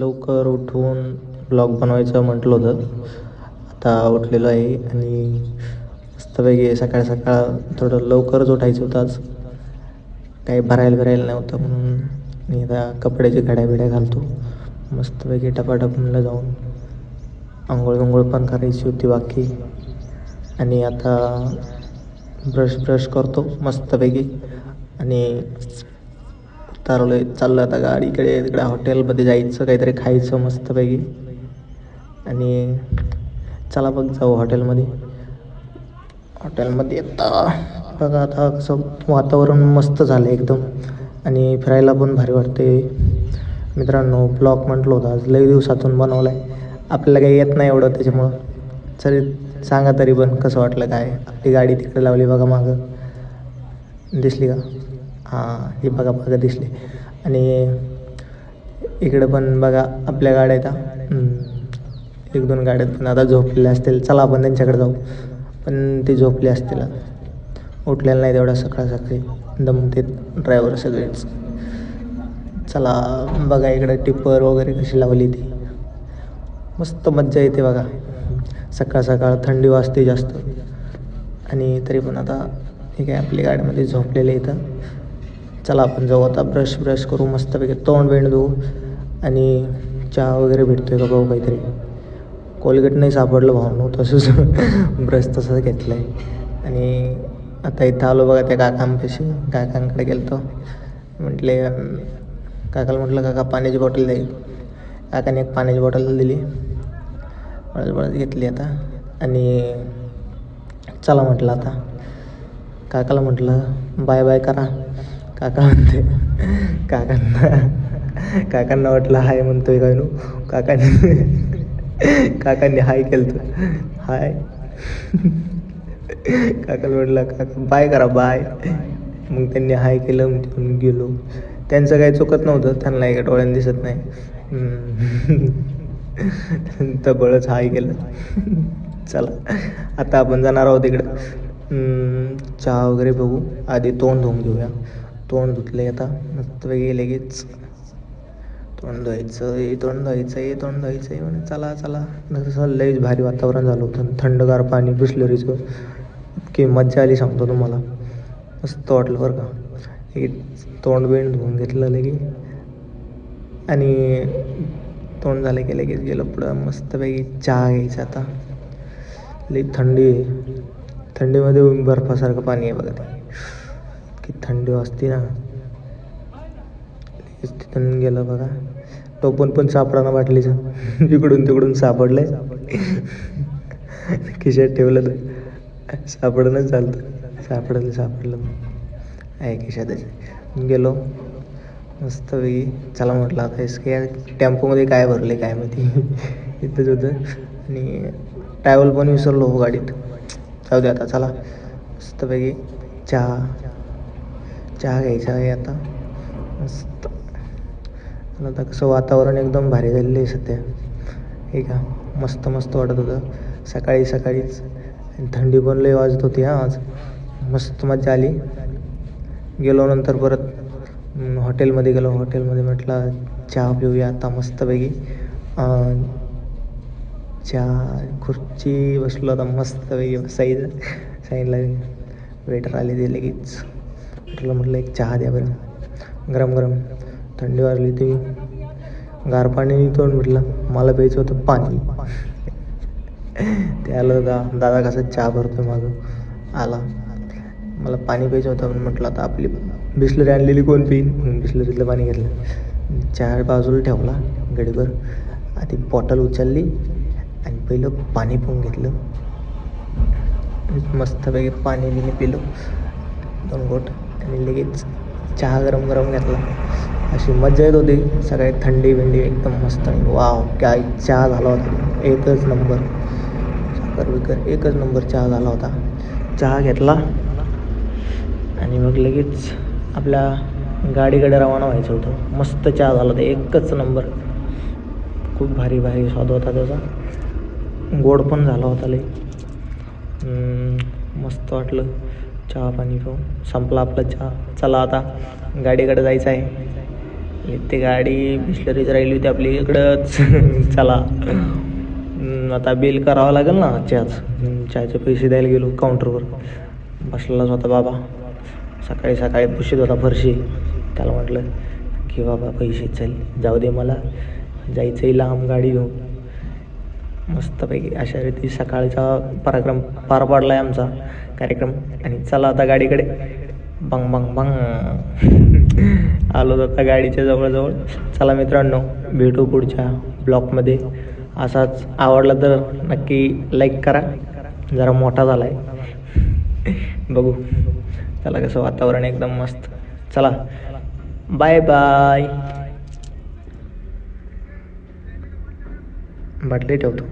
लवकर उठून ब्लॉग बनवायचं म्हटलं होतं. आता उठलेलो आहे आणि मस्तपैकी सकाळ सकाळ थोडं लवकरच उठायचं होतं आज. काही भरायला नव्हतं म्हणून मी आता कपड्याची घड्या घालतो. मस्तपैकी टपाटप म्हणलं जाऊन आंघोळ पण करायची होती बाकी. आणि आता ब्रश करतो मस्तपैकी आणि चाललं आता गाडीकडे. तिकडे हॉटेलमध्ये जायचं, काहीतरी खायचं मस्तपैकी. आणि चला बघ जाऊ हॉटेलमध्ये आता बघा. आता कसं वातावरण मस्त झालं एकदम आणि फिरायला पण भारी वाटते. मित्रांनो, ब्लॉग म्हटलं होतं आज लई दिवसातून बनवला आहे. आपल्याला काही येत नाही एवढं, त्याच्यामुळं चल सांगा तरी पण कसं वाटलं काय. आपली गाडी तिकडे लावली बघा मागं, दिसली का? हां, ही बघा दिसली. आणि इकडं पण बघा आपल्या गाड्या आहेत. 1-2 गाड्यात पण आता झोपलेल्या असतील. चला आपण त्यांच्याकडे जाऊ. पण ते झोपले असतील, उठलेलं नाही तेवढा सकाळी दमते ड्रायव्हर सगळेच. चला बघा इकडं टिप्पर वगैरे कशी लावली ती, मस्त मज्जा येते बघा. सकाळ थंडी वाजते जास्त आणि तरी पण आता ठीक आहे, आपल्या गाडीमध्ये झोपलेले इथं. चला आपण जाऊ आता. ब्रश करू मस्तपैकी, तोंड धुवू. आणि चहा वगैरे भेटतोय का भाऊ? काहीतरी कोलगेट नाही सापडलं भाऊ, तसंच ब्रश तसंच घेतलं आहे. आणि आता इथं आलो बघा त्या काकांकडे गेलो. काकाला म्हटलं काका पाण्याची बॉटल द्यायची. काकाने एक पाण्याची बॉटल दिली, बळत घेतली आता. आणि चला म्हटलं आता. काकाला म्हटलं बाय करा. काका म्हणते काकांना वाटलं हाय म्हणतोय काय नो. काकांनी हाय केलं तर हाय. काकाला म्हटलं काका बाय करा बाय. मग त्यांनी हाय केलं, मग तिथून गेलो. त्यांचं काही चुकत नव्हतं, त्यांना एका डोळ्यानं दिसत नाही. तर बळच हाय केलं. चला आता आपण जाणार आहोत इकडं. चहा वगैरे बघू. आधी तोंड धुवून घेऊया. तोंड धुतले आता मस्तपैकी लगेच तोंड धुवायचं म्हणे. चला तसं लईच भारी वातावरण झालं होतं. थंडगार पाणी बिस्लरीचं, इतकी मज्जा आली सांगतो तुम्हाला. मस्त वाटलं बरं का. हे तोंड धुवून घेतलं लगे आणि तोंड झालं की लगेच गेलं पुढं. मस्तपैकी चहा घ्यायचा आता. लई थंडी आहे. थंडीमध्ये बर्फासारखं पाणी आहे बघा ते, की थंडी वाजते ना. तिथून गेलं बघा. टोपण पण सापडा बाटलीचं. इकडून तिकडून सापडलंय, खिशात ठेवलं तर सापडणंच झालं. सापडलं आहे खिशातच. गेलो मस्तपैकी. चला म्हटलं आता काय टेम्पोमध्ये काय भरले काय माहिती. इथंच होतं. आणि ट्रॅव्हल पण विसरलो हो गाडीत. जाऊ दे आता. चला मस्तपैकी चहा घ्यायचा आहे आता. मस्त. आता कसं वातावरण एकदम भारी झालेलं आहे सध्या, हे का. मस्त वाटत होतं सकाळीच. आणि थंडी पण लई वाजत होती आज. मस्त मजा आली. गेलो नंतर परत हॉटेलमध्ये गेलो. हॉटेलमध्ये म्हटलं चहा पिऊया आता मस्तपैकी. चहा खुर्ची बसलो आता मस्तपैकी. साईडला वेटर आले ते लगेच. म्हटलं एक चहा द्या बरं, गरम. थंडी वाजली ती गार पाणी तोंड म्हटलं. मला प्यायचं होतं पाणी. ते आलं दादा कसा चहा भरतो मागं आला. मला पाणी प्यायचं होतं म्हणून म्हटलं आता आपली बिस्लरी आणलेली कोण पिईन म्हणून बिस्लरीतलं पाणी घेतलं. चहा बाजूला ठेवला गडीभर. आधी बॉटल उचलली आणि पहिलं पाणी पिऊन घेतलं. मस्तपैकी पाणी पिलं 2 घोट आणि लगेच चहा गरम घेतला. अशी मजा येत होती. सगळी थंडी एकदम मस्त. वाव, काय चहा झाला होता. एकच नंबर. साखर एकच नंबर चहा झाला होता. चहा घेतला आणि मग लगेच आपल्या गाडीकडे रवाना व्हायचं होतं. मस्त चहा झाला होता, एकच नंबर. खूप भारी स्वाद होता त्याचा. गोड पण झाला होता लई. मस्त वाटलं चहा पाणी पिऊन. संपला आपला चहा. चला आता गाडीकडे जायचं आहे. ते गाडी बिस्लरीच राहिली होती आपली इकडंच. चला आता बिल करावं लागेल ना चहाचे पैसे द्यायला गेलो काउंटरवर. बसलेलाच होता बाबा, सकाळी सकाळी पुशीत होता फरशी. त्याला म्हटलं की बाबा पैसे चल जाऊ दे, मला जायचंही लांब गाडी घेऊन. मस्तपैकी अशा रीती सकाळचा पराक्रम पार पाडला आहे आमचा कार्यक्रम. आणि चला आता गाडीकडे. बंग बंग बंग. आलो आता गाडीच्या जवळजवळ. चला मित्रांनो, भेटू पुढच्या ब्लॉगमध्ये. असाच आवडला तर नक्की लाईक करा. जरा मोठा झाला आहे बघू. चला कसं वातावरण एकदम मस्त. चला बाय बाय. बाटली ठेवतो.